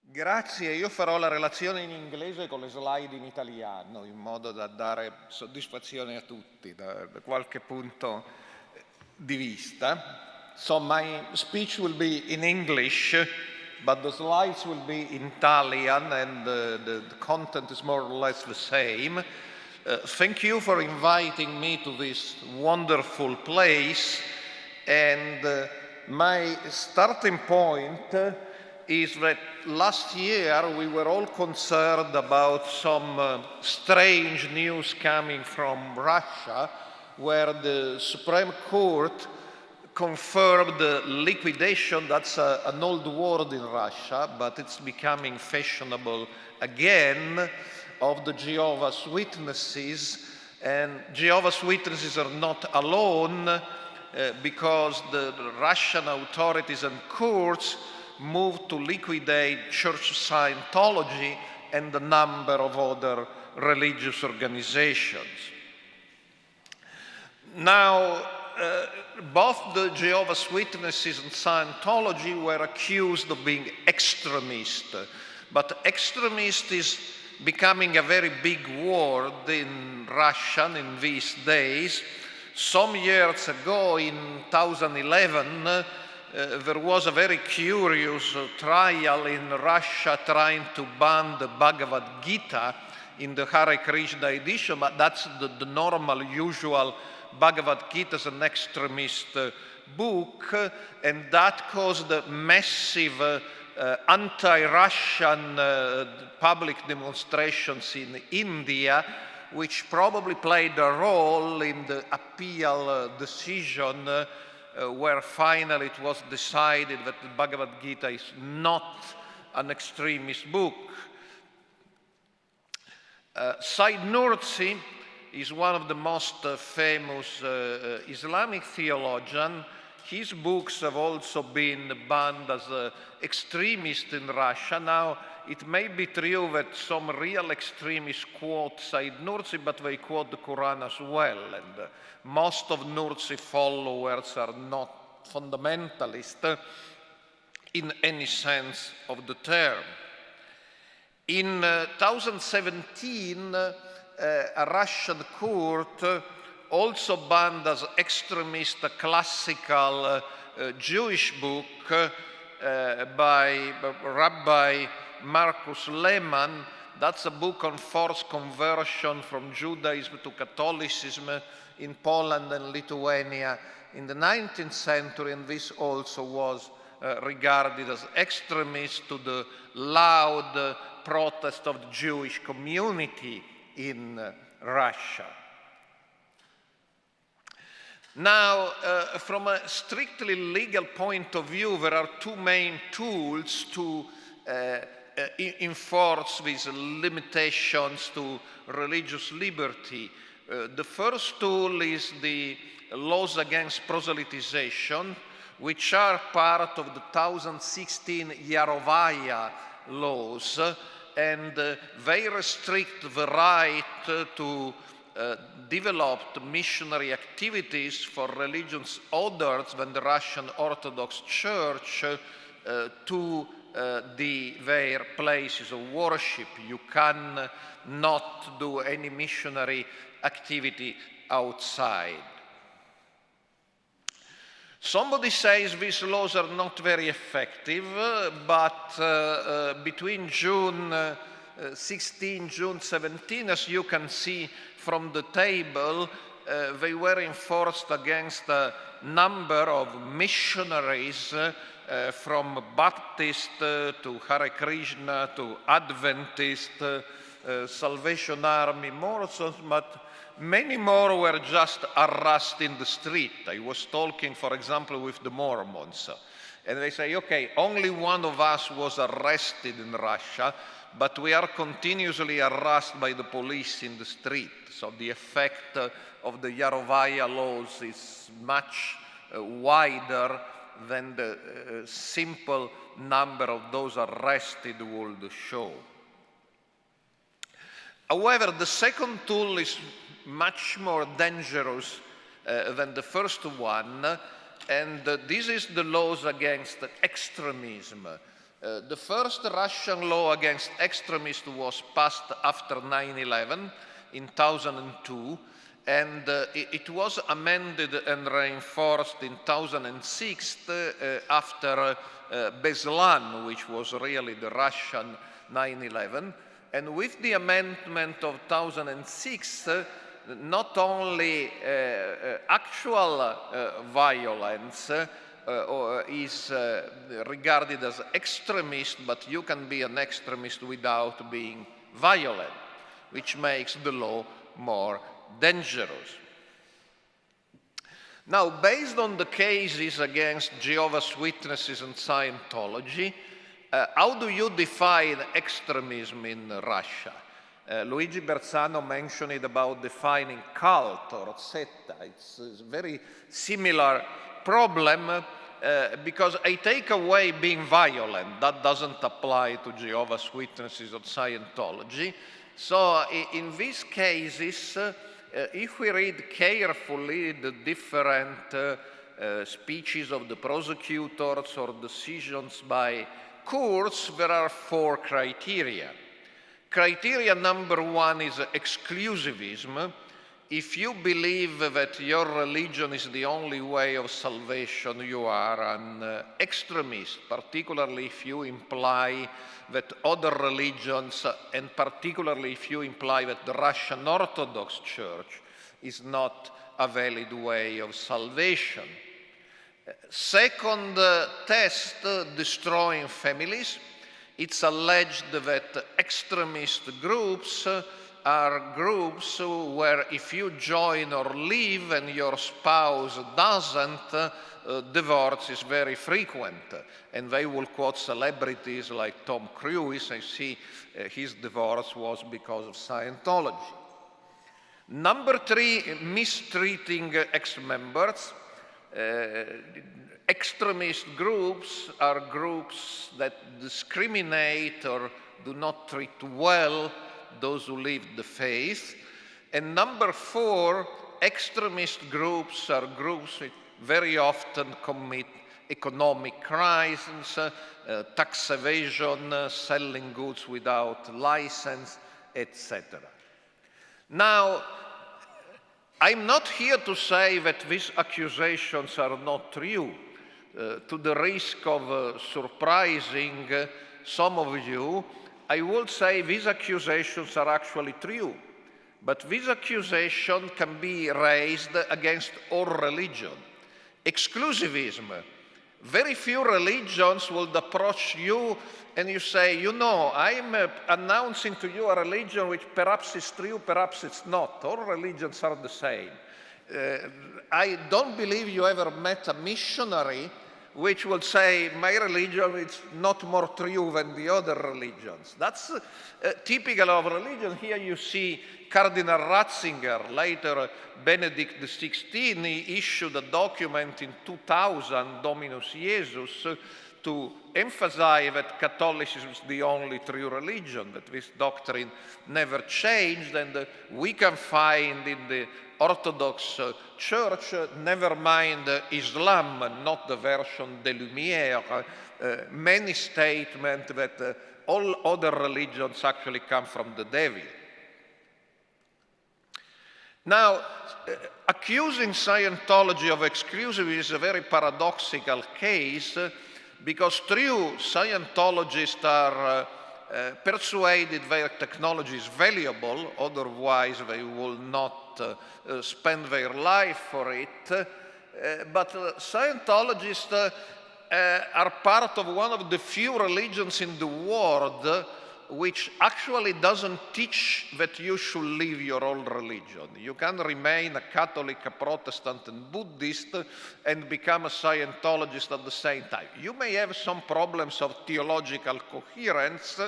Grazie, io farò la relazione in inglese con le slide in italiano, in modo da dare soddisfazione a tutti da qualche punto di vista. So my speech will be in English, but the slides will be in Italian, and the content is more or less the same. Thank you for inviting me to this wonderful place, and my starting point is that last year we were all concerned about some strange news coming from Russia, where the Supreme Court confirmed the liquidation. That's an old word in Russia, but it's becoming fashionable again, of the Jehovah's Witnesses. And Jehovah's Witnesses are not alone, because the Russian authorities and courts moved to liquidate Church of Scientology and a number of other religious organizations. Now, both the Jehovah's Witnesses and Scientology were accused of being extremist, but extremist is becoming a very big word in Russian in these days. Some years ago, in 2011, there was a very curious trial in Russia trying to ban the Bhagavad Gita in the Hare Krishna edition, but that's the normal, usual Bhagavad Gita is an extremist book, and that caused massive anti-Russian public demonstrations in India, which probably played a role in the appeal decision where finally it was decided that the Bhagavad Gita is not an extremist book. Said Nursi is one of the most famous Islamic theologians. His books have also been banned as extremist in Russia. Now, it may be true that some real extremists quote Said Nursi, but they quote the Quran as well. And most of Nursi followers are not fundamentalist in any sense of the term. In 2017, a Russian court also banned as extremist a classical Jewish book by Rabbi Marcus Lehman. That's a book on forced conversion from Judaism to Catholicism in Poland and Lithuania in the 19th century, and this also was regarded as extremist to the loud protest of the Jewish community in Russia. Now, from a strictly legal point of view, there are two main tools to enforce these limitations to religious liberty. The first tool is the laws against proselytization, which are part of the 2016 Yarovaya laws, and they restrict the right to develop missionary activities for religions other than the Russian Orthodox Church to their places of worship. You can not do any missionary activity outside. Somebody says these laws are not very effective, but between June 16, June 17, as you can see from the table, they were enforced against a number of missionaries from Baptist to Hare Krishna to Adventist, Salvation Army, Mormons, but many more were just arrested in the street. I was talking, for example, with the Mormons, and they say, okay, only one of us was arrested in Russia, but we are continuously harassed by the police in the street. So the effect of the Yarovaya laws is much wider than the simple number of those arrested would show. However, the second tool is much more dangerous than the first one, and this is the laws against extremism. The first Russian law against extremists was passed after 9/11 in 2002, and it was amended and reinforced in 2006 after Beslan, which was really the Russian 9/11. And with the amendment of 2006, not only actual violence is regarded as extremist, but you can be an extremist without being violent, which makes the law more dangerous. Now, based on the cases against Jehovah's Witnesses and Scientology, how do you define extremism in Russia? Luigi Bersano mentioned it about defining cult or setta. It's a very similar problem because I take away being violent. That doesn't apply to Jehovah's Witnesses or Scientology. So in these cases, if we read carefully the different speeches of the prosecutors or decisions by courts, there are 4 criteria. Criteria number 1 is exclusivism. If you believe that your religion is the only way of salvation, you are an extremist, particularly if you imply that other religions, and particularly if you imply that the Russian Orthodox Church is not a valid way of salvation. Second test, destroying families. It's alleged that extremist groups are groups where if you join or leave and your spouse doesn't, divorce is very frequent. And they will quote celebrities like Tom Cruise. I see his divorce was because of Scientology. Number 3, mistreating ex-members. Extremist groups are groups that discriminate or do not treat well those who leave the faith. And number 4, extremist groups are groups that very often commit economic crimes, tax evasion, selling goods without license, etc. Now, I'm not here to say that these accusations are not true. To the risk of surprising some of you, I would say these accusations are actually true. But these accusations can be raised against all religion. Exclusivism. Very few religions will approach you and you say, you know, I'm announcing to you a religion which perhaps is true, perhaps it's not. All religions are the same. I don't believe you ever met a missionary which will say, my religion is not more true than the other religions. That's typical of religion. Here you see Cardinal Ratzinger, later Benedict XVI, he issued a document in 2000, Dominus Jesus, to emphasize that Catholicism is the only true religion, that this doctrine never changed, and we can find in the Orthodox Church, never mind Islam, not the version des Lumières, many statements that all other religions actually come from the devil. Now, accusing Scientology of exclusivism is a very paradoxical case, because true Scientologists are persuaded their technology is valuable, otherwise they will not spend their life for it. But Scientologists are part of one of the few religions in the world which actually doesn't teach that you should leave your old religion. You can remain a Catholic, a Protestant, and Buddhist and become a Scientologist at the same time. You may have some problems of theological coherence,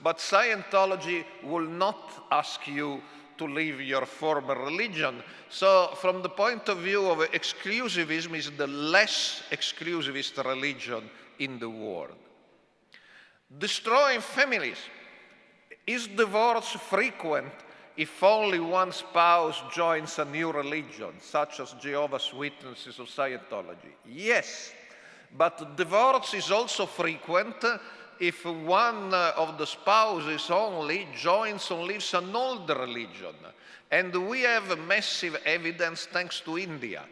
but Scientology will not ask you to leave your former religion. So from the point of view of exclusivism, is the less exclusivist religion in the world. Destroying families. Is divorce frequent if only one spouse joins a new religion, such as Jehovah's Witnesses or Scientology? Yes, but divorce is also frequent if one of the spouses only joins or lives an old religion. And we have massive evidence thanks to India.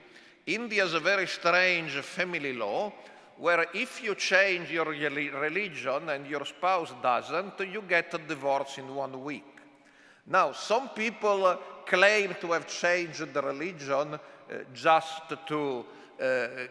India has a very strange family law where if you change your religion and your spouse doesn't, you get a divorce in 1 week. Now, some people claim to have changed the religion just to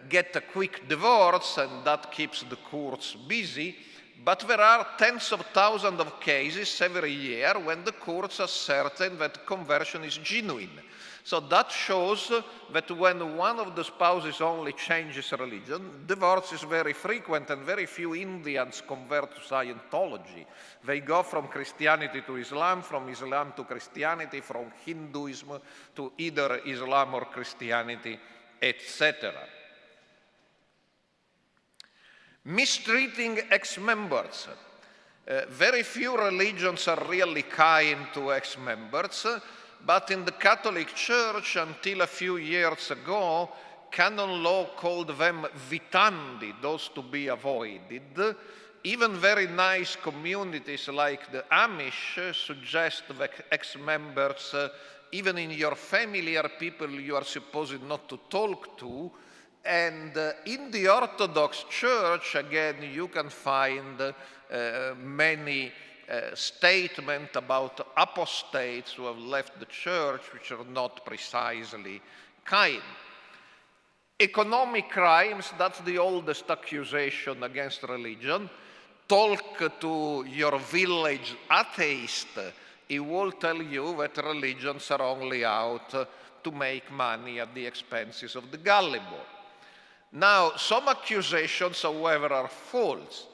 get a quick divorce, and that keeps the courts busy. But there are tens of thousands of cases every year when the courts are certain that conversion is genuine. So that shows that when one of the spouses only changes religion, divorce is very frequent, and very few Indians convert to Scientology. They go from Christianity to Islam, from Islam to Christianity, from Hinduism to either Islam or Christianity, etc. Mistreating ex-members. Very few religions are really kind to ex-members, but in the Catholic Church, until a few years ago, canon law called them vitandi, those to be avoided. Even very nice communities like the Amish suggest that ex-members, even in your family, are people you are supposed not to talk to. And in the Orthodox Church, again, you can find many statements about apostates who have left the church, which are not precisely kind. Economic crimes, that's the oldest accusation against religion. Talk to your village atheist, he will tell you that religions are only out to make money at the expenses of the gullible. Now, some accusations, however, are false.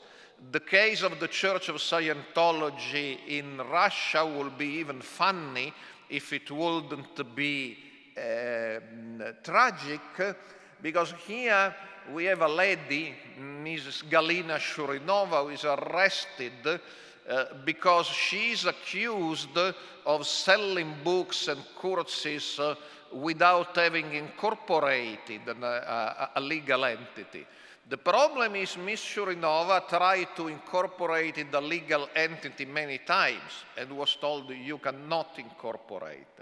The case of the Church of Scientology in Russia will be even funny if it wouldn't be tragic, because here we have a lady, Mrs. Galina Shurinova, who is arrested because she is accused of selling books and courses without having incorporated a legal entity. The problem is Ms. Shurinova tried to incorporate the legal entity many times and was told you cannot incorporate.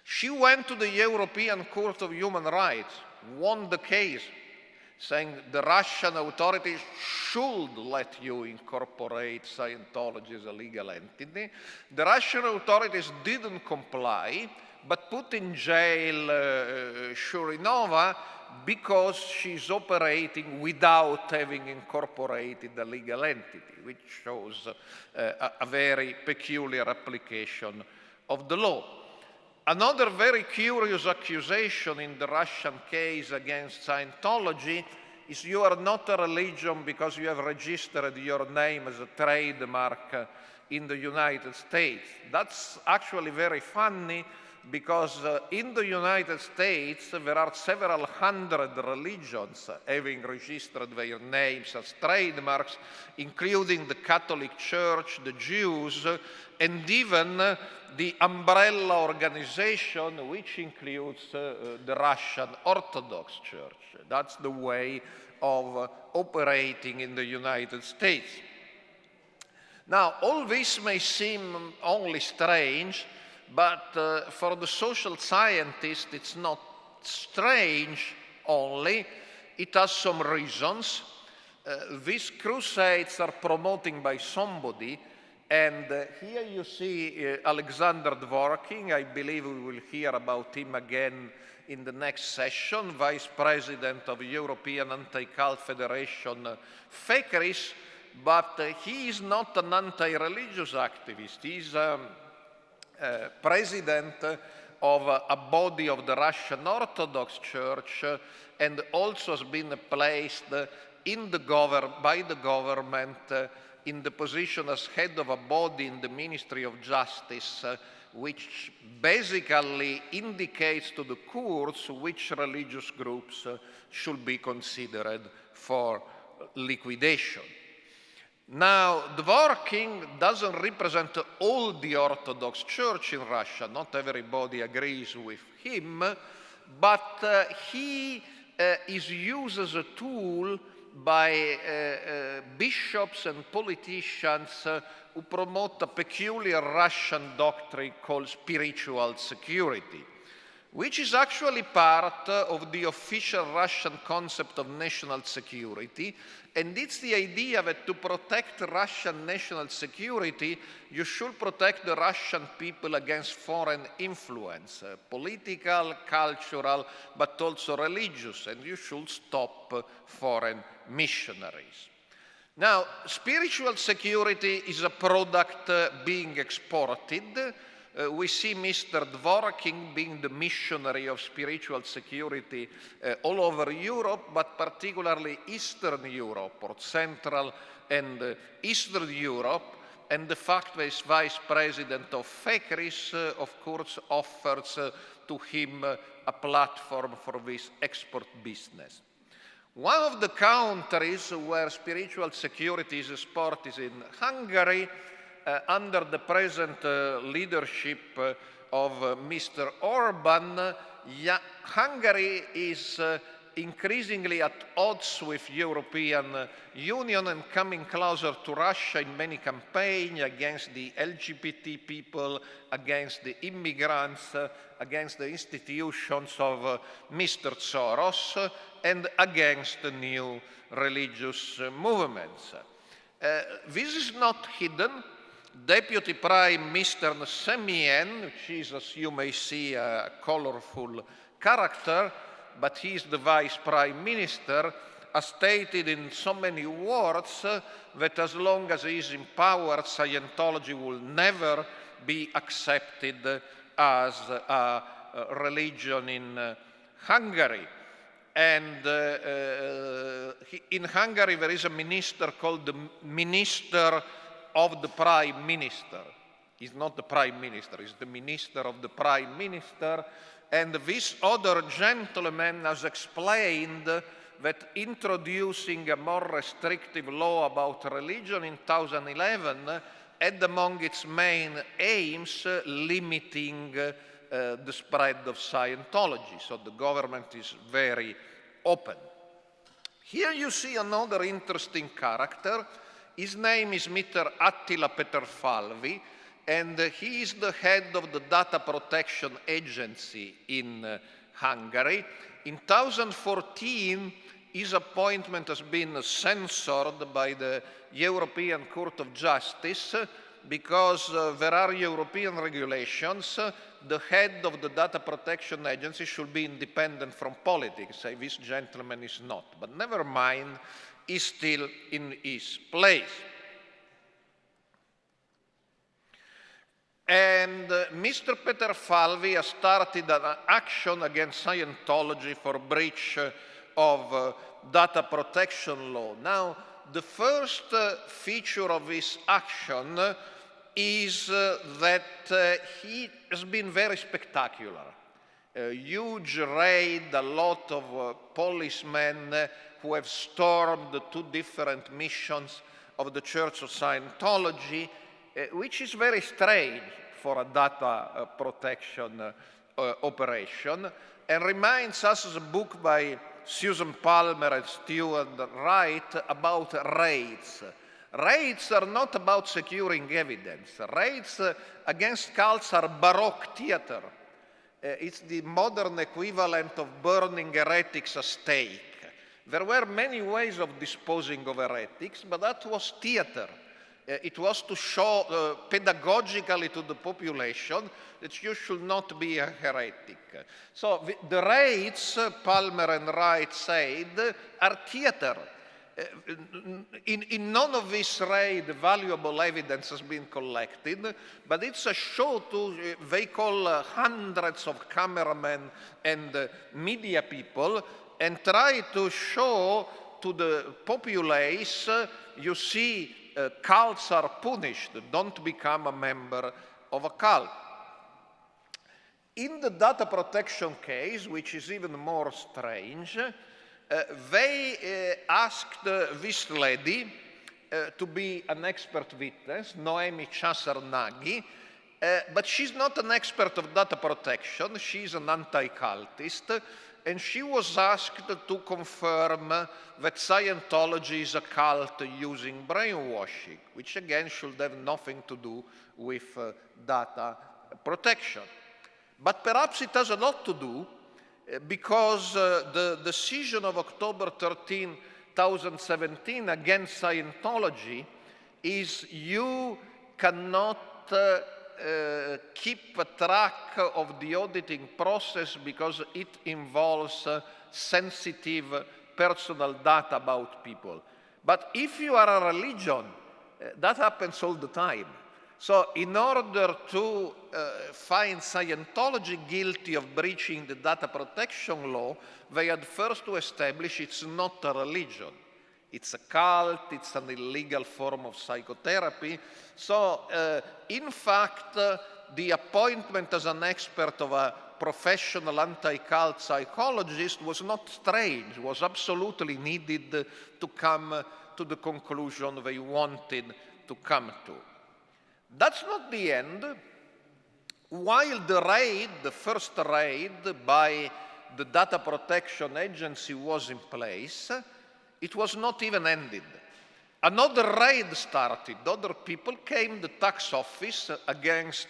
She went to the European Court of Human Rights, won the case, saying the Russian authorities should let you incorporate Scientology as a legal entity. The Russian authorities didn't comply, but put in jail Shurinova because she's operating without having incorporated the legal entity, which shows a very peculiar application of the law. Another very curious accusation in the Russian case against Scientology is you are not a religion because you have registered your name as a trademark in the United States. That's actually very funny, because in the United States there are several hundred religions having registered their names as trademarks, including the Catholic Church, the Jews, and even the umbrella organization, which includes the Russian Orthodox Church. That's the way of operating in the United States. Now, all this may seem only strange, but for the social scientist, it's not strange only. It has some reasons. These crusades are promoted by somebody, and here you see Alexander Dworkin. I believe we will hear about him again in the next session, Vice President of European Anti-Cult Federation, FECRIS, but he is not an anti-religious activist. He's president of a body of the Russian Orthodox Church, and also has been placed in by the government in the position as head of a body in the Ministry of Justice, which basically indicates to the courts which religious groups should be considered for liquidation. Now, Dworkin doesn't represent all the Orthodox Church in Russia. Not everybody agrees with him, but he is used as a tool by bishops and politicians who promote a peculiar Russian doctrine called spiritual security, which is actually part of the official Russian concept of national security. And it's the idea that to protect Russian national security, you should protect the Russian people against foreign influence, political, cultural, but also religious, and you should stop foreign missionaries. Now, spiritual security is a product being exported. We see Mr. Dworkin being the missionary of spiritual security all over Europe, but particularly Eastern Europe, or Central and Eastern Europe. And the fact that he's vice president of FECRIS, of course, offers to him a platform for this export business. One of the countries where spiritual security is exported is in Hungary. Under the present leadership of Mr. Orban, Hungary is increasingly at odds with European Union and coming closer to Russia in many campaigns against the LGBT people, against the immigrants, against the institutions of Mr. Soros, and against the new religious movements. This is not hidden. Deputy Prime Minister Semien, which is, as you may see, a colorful character, but he is the Vice Prime Minister, has stated in so many words that as long as he is in power, Scientology will never be accepted as a religion in Hungary. And in Hungary there is a minister called the Minister of the Prime Minister. He's not the Prime Minister, he's the Minister of the Prime Minister. And this other gentleman has explained that introducing a more restrictive law about religion in 2011 had among its main aims limiting the spread of Scientology. So the government is very open. Here you see another interesting character. His name is Mr. Attila Peterfalvi, and he is the head of the Data Protection Agency in Hungary. In 2014, his appointment has been censored by the European Court of Justice because there are European regulations. The head of the Data Protection Agency should be independent from politics. This gentleman is not, but never mind, is still in his place. And Mr. Peterfalvi has started an action against Scientology for breach of data protection law. Now, the first feature of this action is that he has been very spectacular. A huge raid, a lot of policemen who have stormed the two different missions of the Church of Scientology, which is very strange for a data protection operation, and reminds us of a book by Susan Palmer and Stuart Wright about raids. Raids are not about securing evidence. Raids against cults are Baroque theater. It's the modern equivalent of burning heretics at stake. There were many ways of disposing of heretics, but that was theater. It was to show pedagogically to the population that you should not be a heretic. So the raids, Palmer and Wright said, are theater. In none of this raid, valuable evidence has been collected, but it's a show to, they call hundreds of cameramen and media people, and try to show to the populace, you see, cults are punished, don't become a member of a cult. In the data protection case, which is even more strange, they asked this lady to be an expert witness, Noemi Chasarnaghi, but she's not an expert of data protection, she's an anti-cultist, and she was asked to confirm that Scientology is a cult using brainwashing, which again should have nothing to do with data protection. But perhaps it has a lot to do because the decision of October 13, 2017 against Scientology is you cannot keep a track of the auditing process because it involves sensitive personal data about people. But if you are a religion, that happens all the time. So in order to find Scientology guilty of breaching the data protection law, they had first to establish it's not a religion. It's a cult, it's an illegal form of psychotherapy. So, in fact, the appointment as an expert of a professional anti-cult psychologist was not strange, was absolutely needed to come to the conclusion they wanted to come to. That's not the end. While the first raid by the Data Protection Agency was in place, it was not even ended. Another raid started. Other people came, the tax office,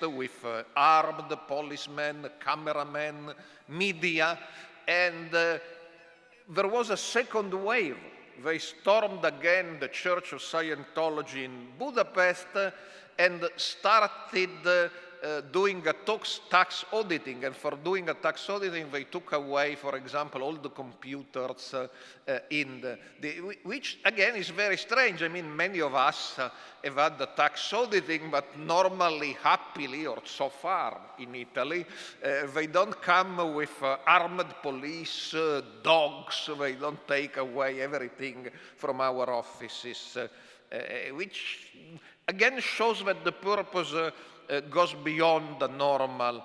with armed policemen, cameramen, media, and there was a second wave. They stormed again the Church of Scientology in Budapest and started doing a tax auditing, and for doing a tax auditing, they took away, for example, all the computers which again is very strange. I mean, many of us have had the tax auditing, but normally, happily, or so far in Italy, they don't come with armed police, dogs. They don't take away everything from our offices, which again shows that the purpose goes beyond the normal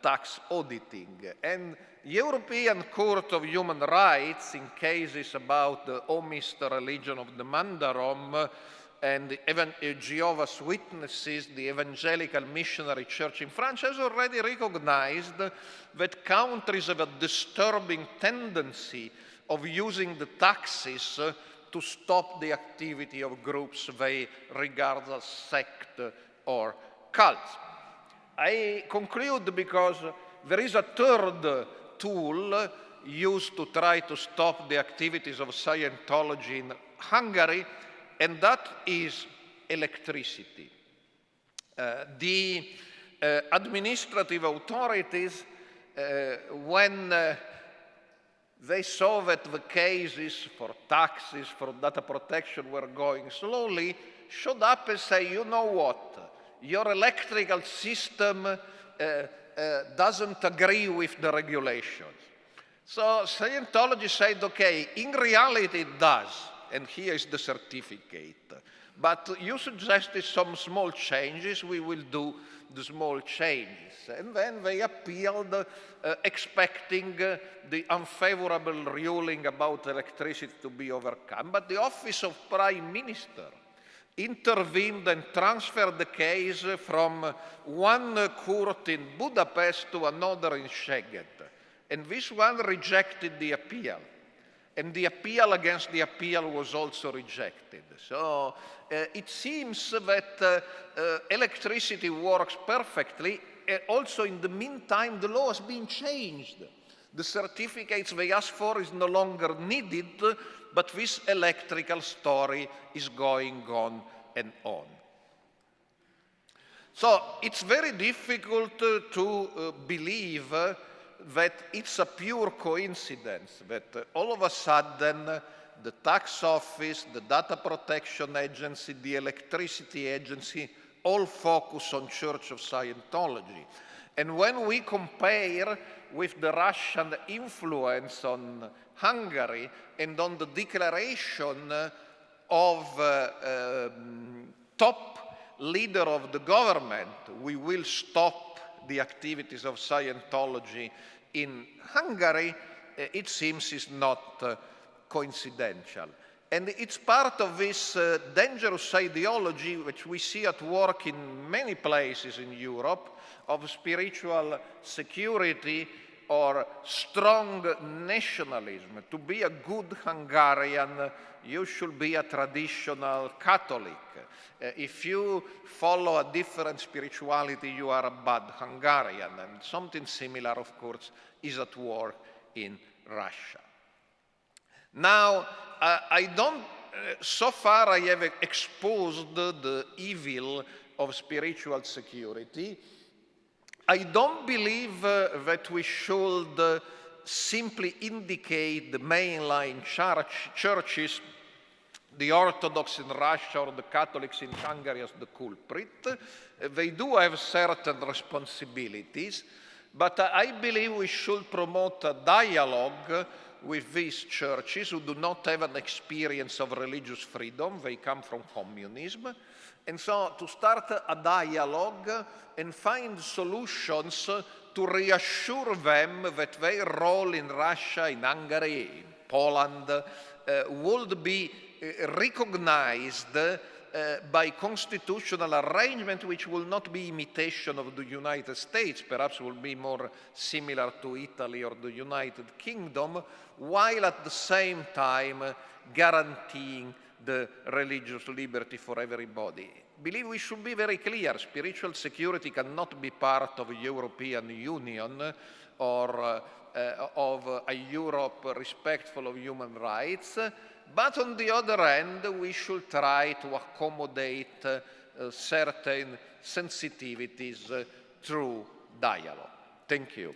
tax auditing. And European Court of Human Rights, in cases about the Omist religion of the Mandarom and Jehovah's Witnesses, the Evangelical Missionary Church in France, has already recognized that countries have a disturbing tendency of using the taxes to stop the activity of groups they regard as sect or cults. I conclude because there is a third tool used to try to stop the activities of Scientology in Hungary, and that is electricity. The administrative authorities, when they saw that the cases for taxes, for data protection were going slowly, showed up and say, you know what? Your electrical system doesn't agree with the regulations. So Scientology said, okay, in reality it does, and here is the certificate. But you suggested some small changes, we will do the small changes. And then they appealed, expecting the unfavorable ruling about electricity to be overcome. But the Office of Prime Minister intervened and transferred the case from one court in Budapest to another in Szeged. And this one rejected the appeal. And the appeal against the appeal was also rejected. So it seems that electricity works perfectly. Also, in the meantime, the law has been changed. The certificates they asked for is no longer needed, but this electrical story is going on and on. So it's very difficult to believe that it's a pure coincidence that all of a sudden the tax office, the data protection agency, the electricity agency all focus on Church of Scientology. And when we compare with the Russian influence on Hungary and on the declaration of top leader of the government, we will stop the activities of Scientology in Hungary, it seems is not coincidental. And it's part of this dangerous ideology which we see at work in many places in Europe of spiritual security or strong nationalism. To be a good Hungarian, you should be a traditional Catholic. If you follow a different spirituality, you are a bad Hungarian. And something similar, of course, is at work in Russia. Now, so far I have exposed the evil of spiritual security. I don't believe that we should simply indicate the mainline churches, the Orthodox in Russia or the Catholics in Hungary, as the culprit. They do have certain responsibilities, but I believe we should promote a dialogue with these churches who do not have an experience of religious freedom. They come from communism. And so to start a dialogue and find solutions to reassure them that their role in Russia, in Hungary, in Poland, would be recognized by constitutional arrangement, which will not be imitation of the United States, perhaps will be more similar to Italy or the United Kingdom, while at the same time guaranteeing the religious liberty for everybody. I believe we should be very clear. Spiritual security cannot be part of the European Union or of a Europe respectful of human rights. But on the other hand, we should try to accommodate certain sensitivities through dialogue. Thank you.